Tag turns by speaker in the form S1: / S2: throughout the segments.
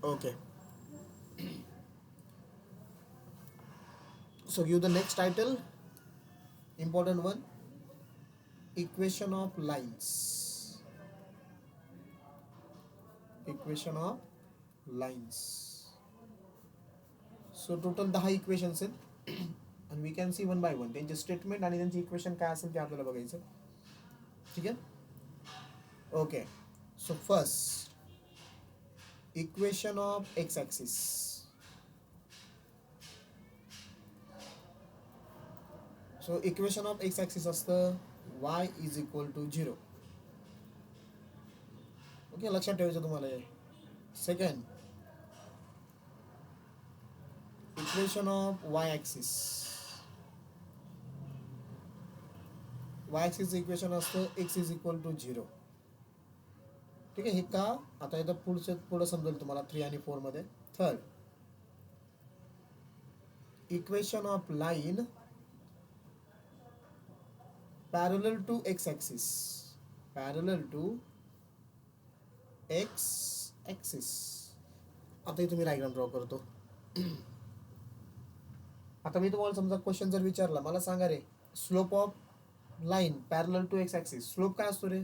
S1: Okay, so give the next title, important one, equation of lines. Equation of lines. So total 10 equations आहेत आणि we can see one by one त्यांचे statement आणि त्यांची equation काय असेल ते आपल्याला बघायचं. ठीक आहे. Okay, so first equation of x axis. So equation of x axis असतं y is equal to 0. Okay, लक्षात ठेवायचं तुम्हाला हे. Second, equation of y axis. y ॲक्सिसचं इक्वेशन असतं x इज इक्वल टू 0. ठीक आहे. हे का आता इथं पुढं समजेल तुम्हाला 3 आणि 4 मध्ये. Third, equation of line parallel to x axis. Parallel to x axis. आता इथे मी डायग्राम ड्रॉ करतो. आता मी तुम्हाला समजा क्वेश्चन जर विचारला, मला सांगा रे slope of line parallel to x axis. Slope काय असतो रे?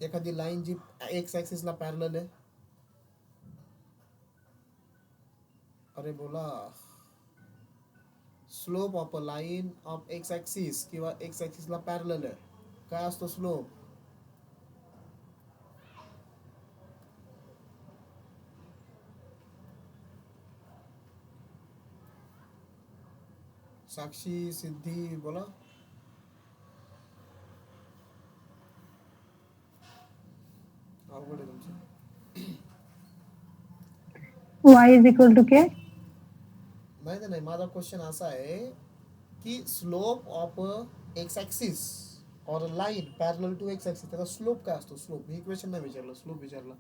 S1: एखादी लाईन जी एक्स ॲक्सिसला पॅरलल आहे. अरे बोला. Slope of a line of x axis किंवा एक्स ॲक्सिसला पॅरलल आहे, काय असतो स्लोप? साक्षी, सिद्धी, बोला. अवघड आहे तुमचं.
S2: y is equal to K.
S1: नाही नाही, माझा क्वेश्चन असा आहे की slope of x axis or line parallel to x axis, त्याचा स्लोप काय असतो? स्लोप. मी इक्वेशन नाही विचारलं, स्लोप विचारला.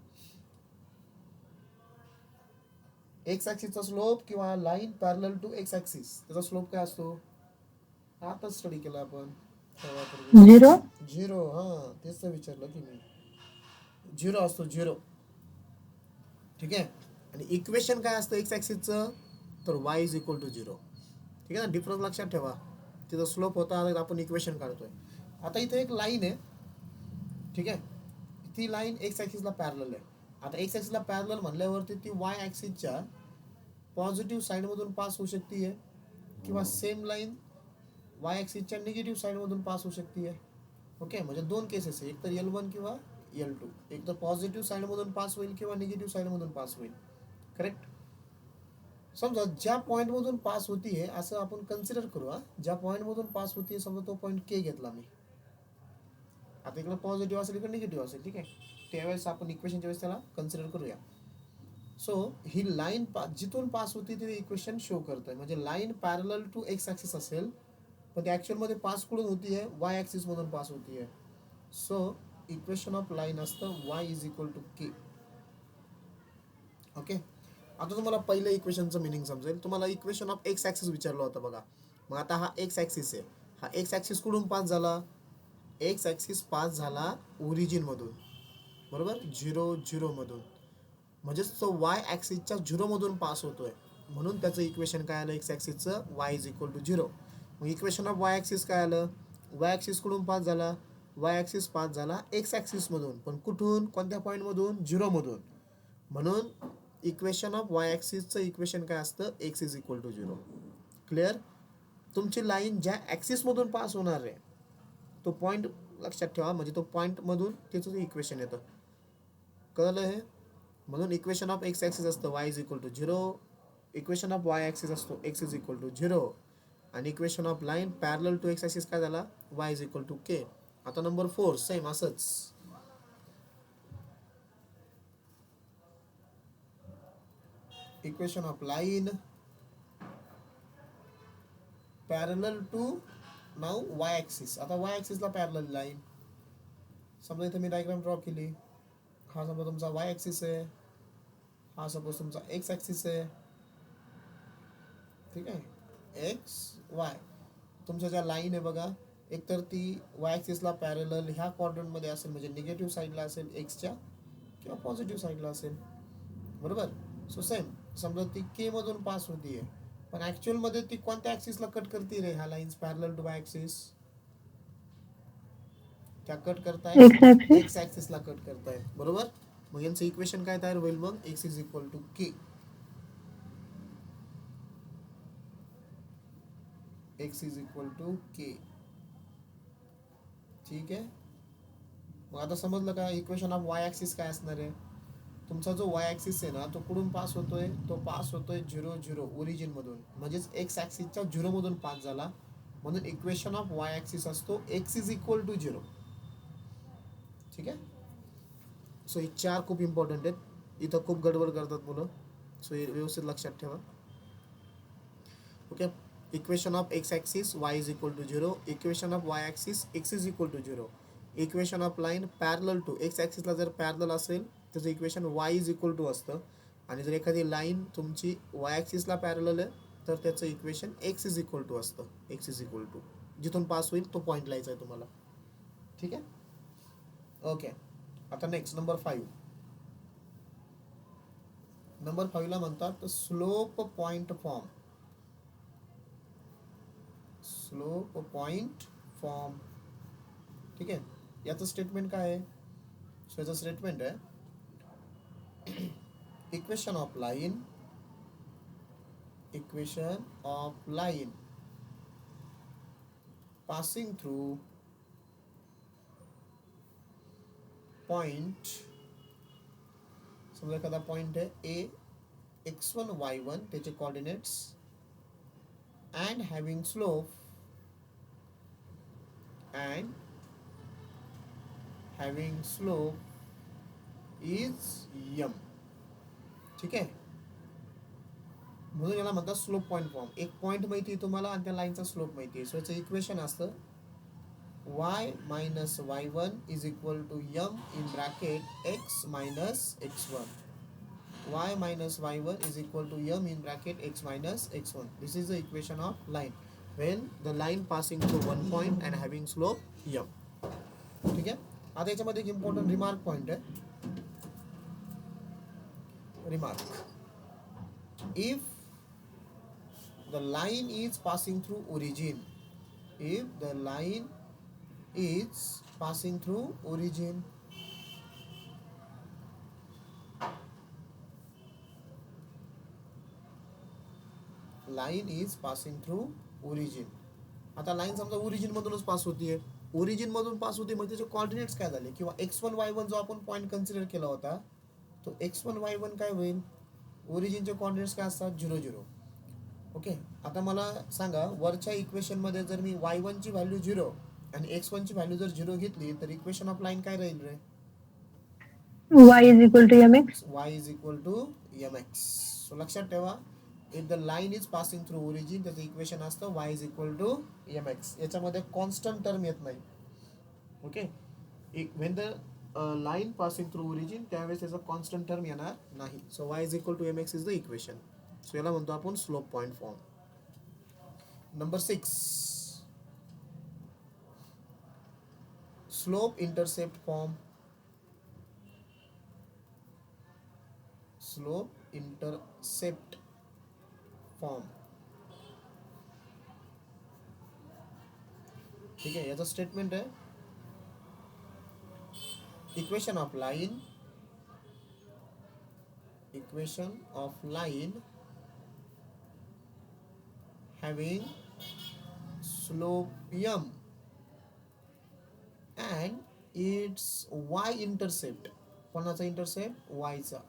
S1: एक्स ॲक्सिसचा स्लोप किंवा line parallel to x axis त्याचा स्लोप काय असतो? आताच स्टडी केला आपण.
S2: 0.
S1: 0. हां, तेच तर विचारलं की मी. 0 असतो, 0. ठीक आहे. आणि इक्वेशन काय असतं एक्स ॲक्सिसचं? तर y इज इक्वल टू 0. ठीक आहे ना. डिफरन्स लक्षात ठेवा. तिथं स्लोप होता, आपण इक्वेशन काढतोय. आता इथे एक लाईन आहे. ठीक आहे. ती लाईन एक्स ॲक्सिसला पॅरलल आहे. आता एक्स ॲक्सिसला पॅरलल म्हणल्यावरती ती वाय ॲक्सिसच्या पॉझिटिव्ह साईडमधून पास होऊ शकते किंवा सेम लाईन वाय ॲक्सिसच्या निगेटिव्ह साईडमधून पास होऊ शकते. ओके, म्हणजे दोन केसेस आहे, एक तर L1 किंवा L2. एक तर पॉझिटिव्ह साईडमधून पास होईल किंवा निगेटिव्ह साईडमधून पास होईल. करेक्ट. समजा ज्या पॉईंटमधून पास होतीये असं आपण कन्सिडर करू. ज्या पॉईंटमधून पास होतीये, समजा तो पॉईंट के घेतला मी. आता इकडे पॉझिटिव्ह असेल, इकडे निगेटिव्ह असेल. ठीक आहे. त्यावेळेस आपण इक्वेशनच्या वेळेस त्याला कन्सिडर करूया. सो ही लाईन जिथून पास होती ते इक्वेशन शो करतंय. म्हणजे line parallel to x axis असेल, पण ते ॲक्च्युअलमध्ये पास कुठून होतीये? वाय ॲक्सिसमधून पास होतीये. सो इक्वेशन ऑफ लाईन असतं y is equal to K. Okay. आता तुम्हाला पहिलं इक्वेशनचं मिनिंग समजेल. तुम्हाला इक्वेशन ऑफ एक्स ॲक्सिस विचारलं होतं बघा. मग आता हा एक्स ॲक्सिस आहे. हा एक्स ॲक्सिस कुठून पास झाला? एक्स ॲक्सिस पास झाला ओरिजिनमधून, बरोबर, 0 मधून. म्हणजेच तो वाय ॲक्सिसच्या 0 मधून पास होतोय. म्हणून त्याचं इक्वेशन काय आलं एक्स ॲक्सिसचं? y is equal to 0. मग इक्वेशन ऑफ वाय ॲक्सिस काय आलं? वाय ॲक्सिस कुठून पास झाला? वाय ॲक्सिस पास झाला एक्स ॲक्सिसमधून, पण कुठून? कोणत्या पॉईंटमधून? 0 मधून. म्हणून इक्वेशन ऑफ वाय ॲक्सिसचं इक्वेशन काय असतं? X is equal to 0. Clear. तुमची लाईन ज्या ॲक्सिसमधून पास होणार आहे तो पॉईंट लक्षात ठेवा. म्हणजे तो पॉईंटमधून त्याचं इक्वेशन येतं. कळलं हे? म्हणून इक्वेशन ऑफ एक्स ॲक्सिस असतं y is equal to 0. Equation of Y axis असतो x इज इक्वल टू 0. आणि equation of line parallel to x axis काय झाला? y is equal to K. आता नंबर 4 सेम असंच. Equation of line parallel to नाव Y axis. आता Y ॲक्सिसला parallel line. समजा इथे मी डायग्राम ड्रॉ केली. हा समजा तुमचा वाय ॲक्सिस आहे, हा सपोज तुमचा एक्स ॲक्सिस आहे. ठीक आहे. एक्स वाय तुमच्या ज्या लाईन आहे बघा, एकतर ती वाय ॲक्सिसला पॅरलल ह्या क्वाड्रंटमध्ये असेल, म्हणजे निगेटिव्ह साईडला असेल एक्सच्या, किंवा पॉझिटिव्ह साईडला असेल, बरोबर. सो सेम, समजा ती के मधून पास होतीये, पण ऍक्च्युअल मध्ये ती कोणत्या ऍक्सिसला कट करते रे? ह्या lines parallel to y axis त्या कट
S2: एक्स
S1: करतायत,
S2: ऍक्सिस.
S1: एक्स ऍक्सिसला कट करतायत, बरोबर. मग यांचं इक्वेशन काय तयार होईल? मग x is equal to k, x is equal to k. ठीक आहे. मग आता समजलं का इक्वेशन ऑफ वाय ऍक्सिस काय असणार आहे? तुमचा जो वाय ऍक्सिस आहे ना, तो कुठून पास होतोय? तो पास होतोय 0 0 ओरिजिन मधून, म्हणजेच एक्स ऍक्सिसच्या 0 मधून पास झाला, म्हणून इक्वेशन ऑफ वाय ऍक्सिस असतो एक्स इज इक्वल टू 0. ठीक आहे. सो हे 4 खूप इम्पॉर्टंट आहेत, इथं खूप गडबड करतात मुलं, सो हे व्यवस्थित लक्षात ठेवा. Okay. Equation of x axis y is equal to 0, equation of y axis x is equal to 0, equation of line parallel to x ऍक्सिसला जर पॅरलल असेल त्याचं equation y is equal to असतं, आणि जर एखादी लाईन तुमची वाय ऍक्सिसला पॅरलल आहे तर त्याचं equation X is equal to असतं. एक्स इज इक्वल टू जिथून पास होईल तो पॉईंट लिहायचा आहे तुम्हाला. ठीक आहे. ओके. आता नेक्स्ट नंबर 5. नंबर 5 ला म्हणतात slope point form. Slope point form. ठीक आहे. याचं स्टेटमेंट काय आहे? सो याचं स्टेटमेंट आहे equation of line, equation of line passing through point. समजा एखादा पॉइंट आहे ए, x1 y1 त्याचे coordinates, and having slope is M. ठीक आहे. म्हणून याला म्हणतात स्लोप पॉइंट फॉर्म. एक पॉइंट माहिती आहे तुम्हाला आणि त्या लाईनचा स्लोप माहिती आहे. सो याचं इक्वेशन असतं y minus y1 is equal to M in bracket x minus x1. y minus y1 is equal to m in bracket x minus x1. This is the equation of line when the line passing through one point and having slope m. ठीक आहे. आता याच्यामध्ये एक important remark point आहे. Remark, if the line is passing through origin, if the line is passing through origin, line is passing through origin. आता line समजा origin मधूनच pass होतीये, ओरिजिन मधून पास होते म्हणजे त्याचे कोऑर्डिनेट्स काय झाले? किंवा x1 y1 जो आपण पॉइंट कन्सिडर केला होता तो x1 y1 काय होईल? ओरिजिनचे कोऑर्डिनेट्स काय असतात? 0 0. ओके. आता मला सांगा, वरच्या इक्वेशन मध्ये जर मी y1 ची व्हॅल्यू 0 आणि x1 ची व्हॅल्यू जर 0 घेतली तर इक्वेशन ऑफ लाईन काय राहील रे?
S2: Y is equal to mx.
S1: y is equal to mx. So लक्षात ठेवा, if the line is passing through origin त्याचं इक्वेशन असतं y is equal to mx. याच्यामध्ये कॉन्स्टंट टर्म येत नाही. Okay. When the line passing through origin त्यावेळेस त्याचा constant term येणार नाही. So y is equal to mx is the equation. So याला म्हणतो आपण slope point form. Number 6, slope intercept form. Slope intercept form. ठीक आहे. याचं स्टेटमेंट आहे equation of line, equation of line having slope m and it's y intercept. कोणाचा intercept? y चा.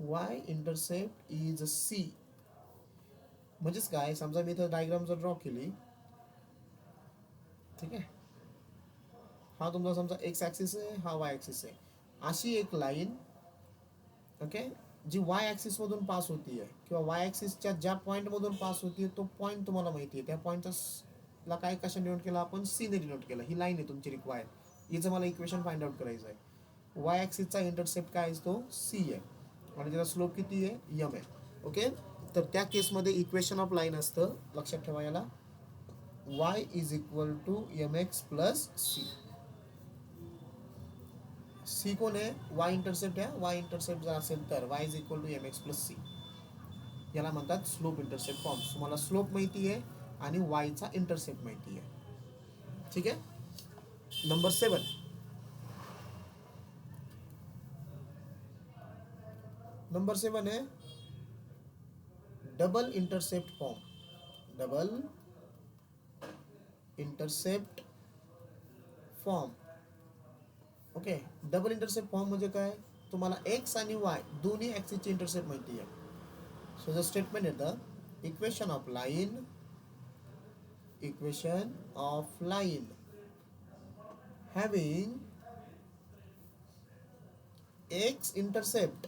S1: y intercept is c. म्हणजेच काय? समजा मी इथं डायग्राम जर ड्रॉ केली, ठीक आहे, हा तुमचा समजा एक्स ऍक्सिस आहे, हा वाय ऍक्सिस आहे, अशी एक लाईन, ओके, जी वाय ऍक्सिस मधून पास होतीये किंवा वाय ऍक्सिसच्या ज्या पॉइंट मधून पास होतीये तो पॉइंट तुम्हाला माहिती आहे. त्या पॉइंटला काय कशा डिनोट केला आपण? सी ने डिनोट केला. ही लाईन आहे तुमची रिक्वायर. हिचं मला इक्वेशन फाइंड आउट करायचं आहे. वाय ऍक्सिसचा इंटरसेप्ट काय असतो? सी आहे आणि त्याचा स्लोप किती आहे? यम आहे. ओके. तर त्या केसमध्ये इक्वेशन ऑफ लाईन असतं, लक्षात ठेवा याला, y is equal to mx plus c. C कोण आहे, वाय इंटरसेप्ट आहे. वाय इंटरसेप्ट जर असेल तर Y is equal to M X plus C, याला म्हणतात स्लोप इंटरसेप्ट फॉर्म. तुम्हाला स्लोप माहिती आहे आणि वायचा इंटरसेप्ट माहिती आहे. ठीक आहे. नंबर 7. नंबर 7 आहे double intercept form. Double intercept form. Okay, double intercept form म्हणजे काय, तुम्हाला एक्स आणि वाय दोन्ही ॲक्सिसची इंटरसेप्ट माहिती आहे. सो द स्टेटमेंट येतं equation of line having x intercept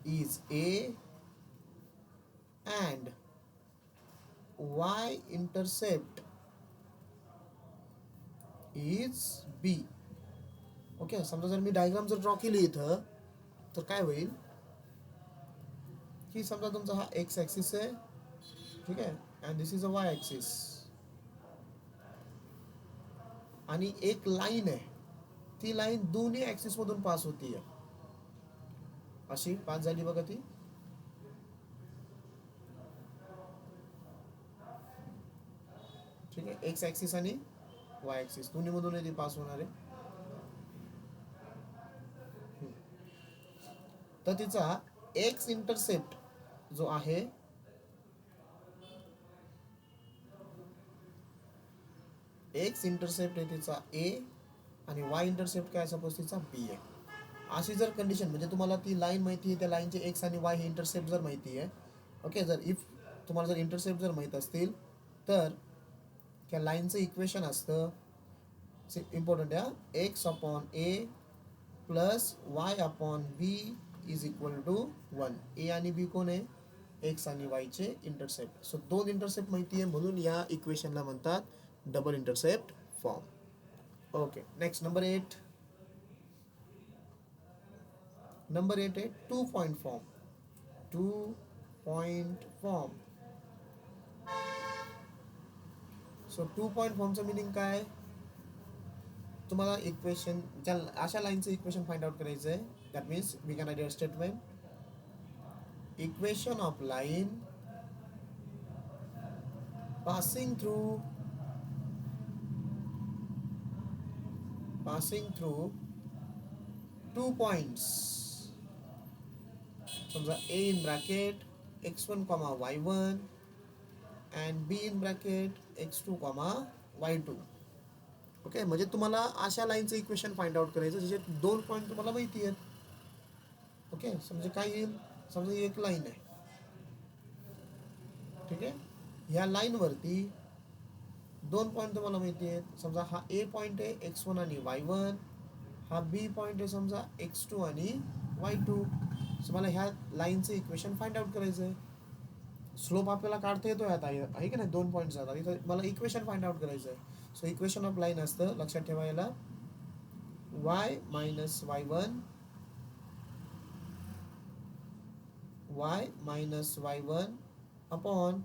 S1: is A and y intercept is B. Okay, समजा जर मी डायग्राम जर ड्रॉ केली इथं तर काय होईल की समजा तुमचा हा एक्स ॲक्सिस आहे, ठीक आहे, and this is a Y axis, आणि एक लाईन आहे, ती लाईन दोन्ही ॲक्सिस मधून पास होतीये. अशी पास झाली बघा ती. ठीक आहे, एक्स ॲक्सिस आणि वाय ॲक्सिस दोन्ही मधून ती पास होणार आहे. तर तिचा एक्स इंटरसेप्ट जो आहे एक्स इंटरसेप्ट आहे तिचा ए आणि वाय इंटरसेप्ट काय सपोज तिचा बी आहे. अशी जर कंडिशन, म्हणजे तुम्हाला ती लाईन माहिती आहे, त्या लाईनचे एक्स आणि वाय हे इंटरसेप्ट जर माहिती आहे, ओके, जर इफ तुम्हाला जर इंटरसेप्ट जर माहीत असतील तर त्या लाईनचं इक्वेशन असतं इम्पॉर्टंट आहे, x upon a plus y upon b is equal to 1. A आणि बी कोण आहे, एक्स आणि वायचे इंटरसेप्ट. सो दोन इंटरसेप्ट माहिती आहे म्हणून या इक्वेशनला म्हणतात double intercept form. Okay, next number 8. Number 8 आहे 2 point form. 2 point form. So 2 point फॉर्मचं मिनिंग काय, तुम्हाला इक्वेशन अशा लाईनचं इक्वेशन फाइंड आउट करायचं आहे. That means we can write statement equation of line passing through 2 points. समजा a in bracket x1 comma y1 and b in bracket x2 comma y2. Okay, म्हणजे तुम्हाला अशा लाईनचं equation find out करायचं ज्याचे 2 point तुम्हाला माहिती आहेत. ओके, समजा काय येईल, समजा एक लाईन आहे, ठीक आहे, ह्या लाईन वरती 2 पॉईंट तुम्हाला माहिती आहेत. समजा हा ए पॉईंट आहे x1 आणि y1, हा बी पॉईंट आहे समजा x2 आणि y2. सो मला ह्या लाईनचं इक्वेशन फाइंड आउट करायचं आहे. स्लोप आपल्याला काढता येतोय आता, आहे की नाही, 2 पॉईंट जातात इथं, मला इक्वेशन फाइंड आउट करायचं आहे. सो इक्वेशन ऑफ लाईन असतं, लक्षात ठेवायला, y minus y1 upon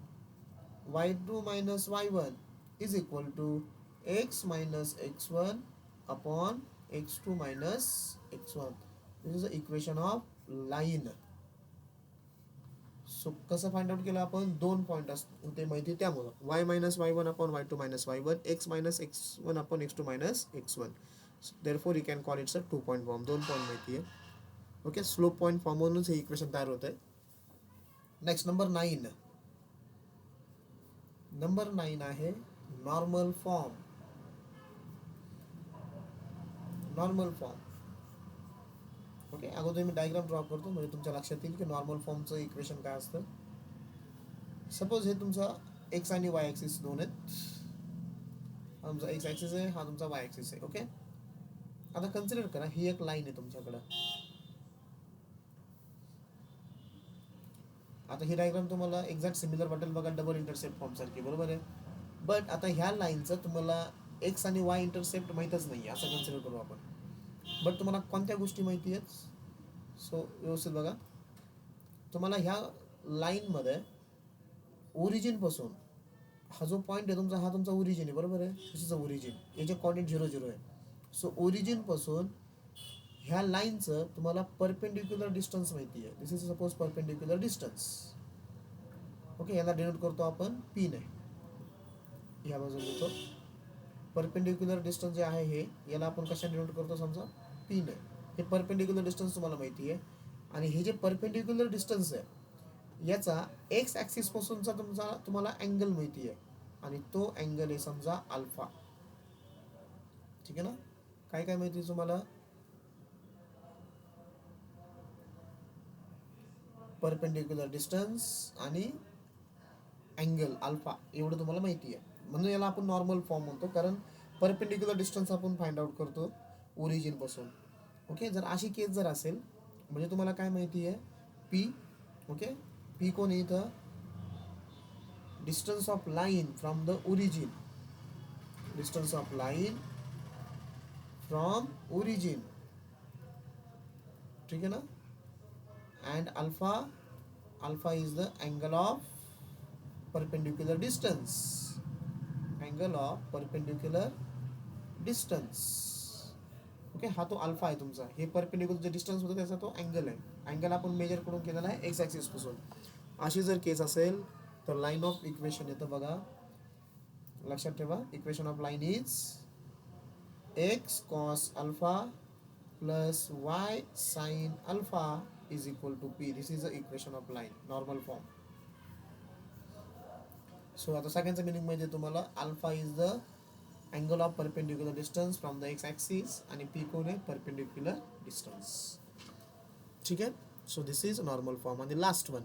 S1: y2 minus y1 is equal to x minus x1 upon x2 minus x1. This is the equation of line. So कसं find out केलं आपण, 2 point होते माहिती, त्यामुळं y minus y1 upon y2 minus y1, x minus x1 upon x2 minus x1. Therefore you can call it's a 2 point form. 2 point माहिती आहे. Okay, slope point form म्हणूनच हे इक्वेशन तयार होत आहे. Next number 9. नंबर 9 आहे normal form. Normal form. Okay, अगोदर मी diagram draw करतो म्हणजे तुमच्या लक्षात येईल की नॉर्मल फॉर्मचं इक्वेशन काय असतं. सपोज हे तुमचा एक्स आणि वाय ॲक्सिस दोन आहेत. हा तुमचा एक्स ॲक्सिस आहे, हा तुमचा वाय ॲक्सिस आहे. ओके, आता कन्सिडर करा ही एक लाईन आहे तुमच्याकडं. आता ही डायग्राम तुम्हाला एक्झॅक्ट सिमिलर वाटेल बघा डबल इंटरसेप्ट फॉर्म सारखी, बरोबर आहे. बट आता ह्या लाईनचं तुम्हाला एक्स आणि वाय इंटरसेप्ट माहीतच नाही असं कन्सिडर करू आपण. बट तुम्हाला कोणत्या गोष्टी माहिती आहेत. सो व्यवस्थित बघा, तुम्हाला ह्या लाईनमध्ये ओरिजिनपासून हा जो पॉईंट आहे तुमचा, हा तुमचा ओरिजिन आहे, बरोबर आहे. दिस इज अ ओरिजिन, याचे कॉर्डिनेट 0 0 आहे. सो ओरिजिन पासून ह्या लाईनचं तुम्हाला परपेंडिक्युलर डिस्टन्स माहिती आहे. This is suppose perpendicular distance. Okay, याला डिनोट करतो आपण पी ने. ह्या बाजूला लिहितो परपेंडिक्युलर डिस्टन्स जे आहे हे, याला आपण कशा डिनोट करतो समजा पी ने. हे परपेंडिक्युलर डिस्टन्स तुम्हाला माहिती आहे. आणि हे जे परपेंडिक्युलर डिस्टन्स आहे याचा एक्स ॲक्सिस पासूनचा तुम्हाला अँगल माहिती आहे आणि तो अँगल आहे समजा अल्फा. ठीक आहे ना. काय काय माहिती आहे तुम्हाला? परपेंडिक्युलर डिस्टन्स आणि अँगल अल्फा एवढं तुम्हाला माहिती आहे. म्हणून याला आपण नॉर्मल फॉर्म म्हणतो, कारण परपेंडिक्युलर डिस्टन्स आपण फाइंड आउट करतो ओरिजिन पासून. ओके, जर अशी केस जर असेल म्हणजे तुम्हाला काय माहिती आहे पी. ओके, पी कोण आहे इथं? Distance of line from the origin. Distance of line from origin. ठीक आहे ना. And alpha is the angle of perpendicular distance. Angle of perpendicular distance. Okay, हा तो अल्फा आहे तुमचा. हे परपेंडिक्युलर जे डिस्टन्स होतं त्याचा तो अँगल आहे. अँगल आपण मेजर करून केलेला आहे एक्स ॲक्सिस पासून. अशी जर केस असेल तर लाईन ऑफ इक्वेशन येतं बघा. लक्षात ठेवा, equation of line is x cos alpha plus y sine alpha is equal to p. This is the equation of line, normal form. So आता सगळ्यांचं मिनिंग म्हणजे तुम्हाला alpha is the angle of perpendicular distance from the x axis आणि p कोण आहे? Perpendicular distance. ठीक आहे. So this is normal form. आणि last one,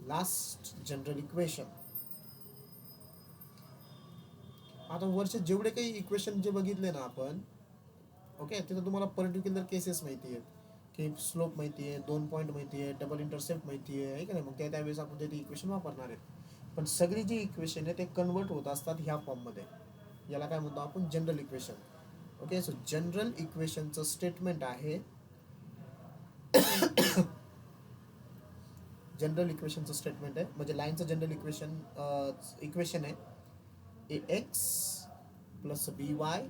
S1: last general equation. आता वरचे जेवढे काही इक्वेशन जे बघितले ना आपण, ओके, तिथं तुम्हाला पर्टिक्युलर केसेस माहिती आहेत की स्लोप माहिती आहे, 2 पॉईंट माहिती आहे, डबल इंटरसेप्ट माहिती आहे का नाही. मग त्यावेळेस आपण ते इक्वेशन वापरणार आहेत. पण सगळी जी इक्वेशन आहे ते कन्वर्ट होत असतात ह्या फॉर्ममध्ये. याला काय म्हणतो आपण? General equation. Okay, so general इक्वेशनचं स्टेटमेंट आहे जनरल इक्वेशनचं स्टेटमेंट आहे म्हणजे लाईनचं जनरल इक्वेशन आहे a x plus B Y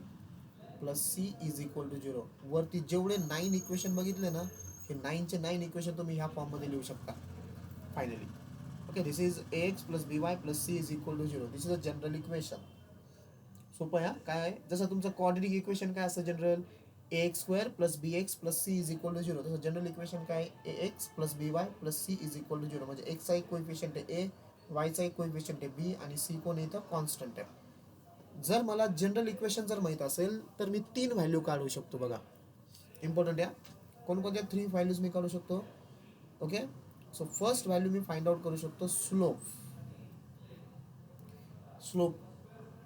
S1: plus C is equal to 0. वरती जेवढे 9 इक्वेशन बघितले ना, हे 9चे 9 इक्वेशन तुम्ही ह्या फॉर्ममध्ये लिहू शकता finally. Okay, this is X plus B Y plus C is equal to 0. This is a general equation. सोपं आहे. काय आहे? जसं तुमचं क्वाड्रेटिक इक्वेशन काय असतं जनरल? A x square plus b x plus C is equal to 0. तसं जनरल इक्वेशन काय? A x plus B Y plus C is equal to 0. म्हणजे एक्सचा एक कोइफिशियंट आहे ए, वायचा एक कोइफिशियंट आहे बी आणि सी कोण इथं कॉन्स्टंट आहे. जर मला जनरल इक्वेशन जर माहीत असेल तर मी 3 व्हॅल्यू काढू शकतो बघा. इम्पॉर्टंट आहे. कोणकोणत्या 3 व्हॅल्यूज मी काढू शकतो? Okay, so first value me find out करू शकतो स्लोप.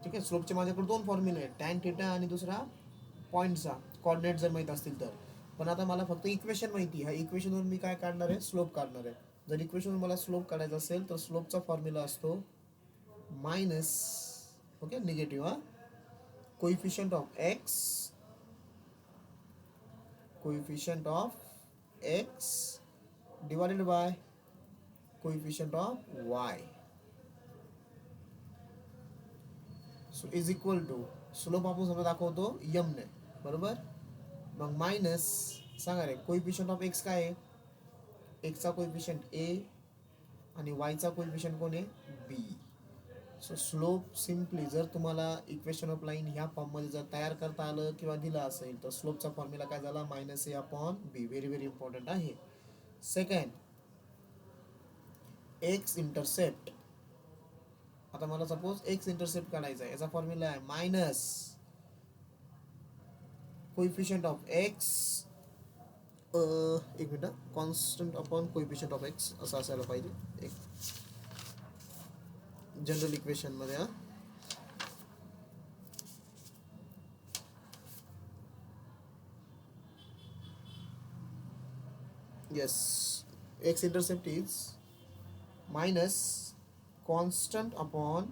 S1: ठीक आहे. स्लोपचे माझ्याकडे 2 फॉर्म्युले आहेत, टॅन थिटा आणि दुसरा पॉईंटचा. कॉर्डिनेट जर माहीत असतील तर. पण आता मला फक्त इक्वेशन माहिती आहे. ह्या इक्वेशनवर मी काय काढणार आहे? स्लोप काढणार आहे. जर इक्वेशनवर मला स्लोप काढायचा असेल तर स्लोपचा फॉर्म्युला असतो minus, okay, negative, coefficient of X divided by coefficient of Y. So is equal to slope आपण समजा दाखवतो यम ने, बरोबर. मग मायनस सांगा रे कोइफिशियंट ऑफ एक्स काय आहे? एक्सचा कोइफिशियंट ए आणि वायचा कोइफिशियंट कोण आहे? बी. सो स्लोप सिम्पली जर तुम्हाला इक्वेशन ऑफ लाईन ह्या फॉर्ममध्ये जर तयार करता आलं किंवा दिलं असेल तर स्लोपचा फॉर्म्युला काय झाला? Minus a upon B. Very very important आहे. Second, x intercept. आता मला सपोज एक्स इंटरसेप्ट काढायचा आहे. याचा फॉर्म्युला आहे मायनस कोइफिशियंट ऑफ एक्स, एक minute, constant upon coefficient of x असं असायला पाहिजे एक जनरल इक्वेशन मध्ये. हा, yes, x intercept is minus constant upon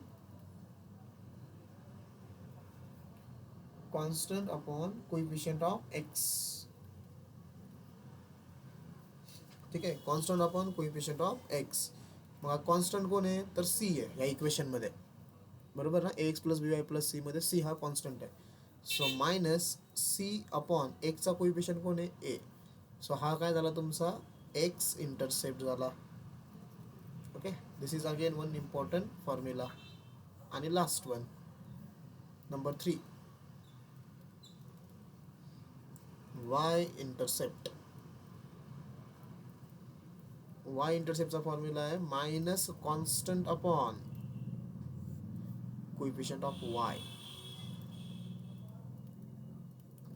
S1: coefficient of x. ठीक आहे, constant upon coefficient of x. मग कॉन्स्टंट कोण आहे? तर सी आहे या इक्वेशन मध्ये, बरोबर ना. A x plus B Y plus c मध्ये सी हा कॉन्स्टंट आहे. सो मायनस सी अपॉन एक्सचा कोइफिशियंट कोण आहे ए. सो हा काय झाला तुमचा एक्स इंटरसेप्ट झाला. Okay, this is again one important formula. आणि last one number 3 y intercept. Y इंटरसेप्टचा फॉर्म्युला आहे minus constant upon coefficient of y.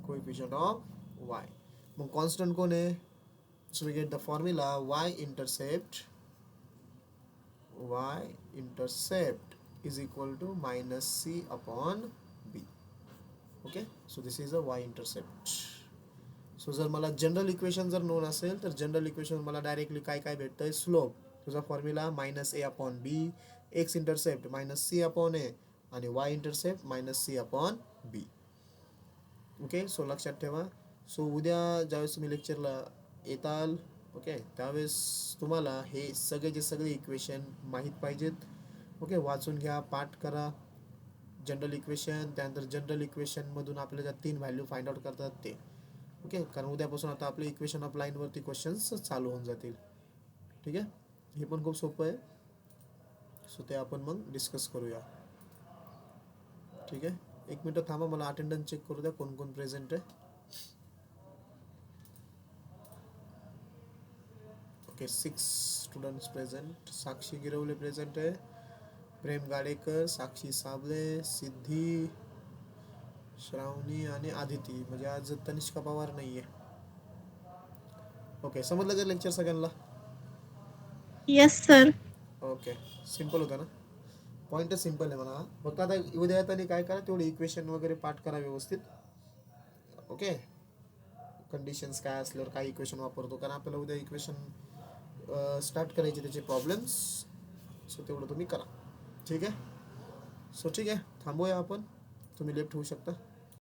S1: Coefficient of y. मग कॉन्स्टंट कोण आहे. So we get the formula Y intercept is equal to minus C upon B. Okay, so this is a Y intercept. So जर मला general equation जर non असेल तर general equation मला directly काय काय भेटतंय. स्लोप तुझा formula minus a upon b, x intercept minus C upon a आणि y intercept minus C upon बी. ओके, सो लक्षात ठेवा. सो उद्या ज्यावेळेस तुम्ही लेक्चरला येताल ओके त्यावेळेस तुम्हाला हे सगळे इक्वेशन माहीत पाहिजेत. ओके, वाचून घ्या, पाठ करा. जनरल इक्वेशन, त्यानंतर जनरल इक्वेशनमधून आपल्याला 3 व्हॅल्यू फाइंड आउट करतात ते. ओके, कारण उद्यापासून आता आपले इक्वेशन ऑफ लाईनवरती क्वेश्चन्स चालू होऊन जातील. ठीक आहे, हे पण खूप सोपं आहे. सो ते आपण मग डिस्कस करूया. ठीक आहे, 1 मिनिट थांबा, मला अटेंडन्स चेक करू द्या कोण कोण प्रेझेंट आहे. Okay, 6 students present. साक्षी गिरवले प्रेझेंट आहे, प्रेम गाडेकर, साक्षी साबळे, सिद्धी, श्रावणी आणि आदिती. म्हणजे आज तनिष्का पवार नाही आहे. ओके, समजलं का लेक्चर सगळ्यांना.
S3: Yes sir.
S1: ओके, सिम्पल होता ना. पॉईंटच सिम्पल आहे म्हणा. फक्त आता उद्या येताना काय करा, तेवढे इक्वेशन वगैरे पाठ करा व्यवस्थित. ओके, कंडिशन्स काय असल्यावर काय इक्वेशन वापरतो, कारण आपल्याला उद्या इक्वेशन स्टार्ट करायचे त्याचे प्रॉब्लेम्स. सो तेवढं तुम्ही करा. ठीक आहे. सो ठीक आहे, थांबूया आपण. तुम्ही लेफ्ट होऊ शकता.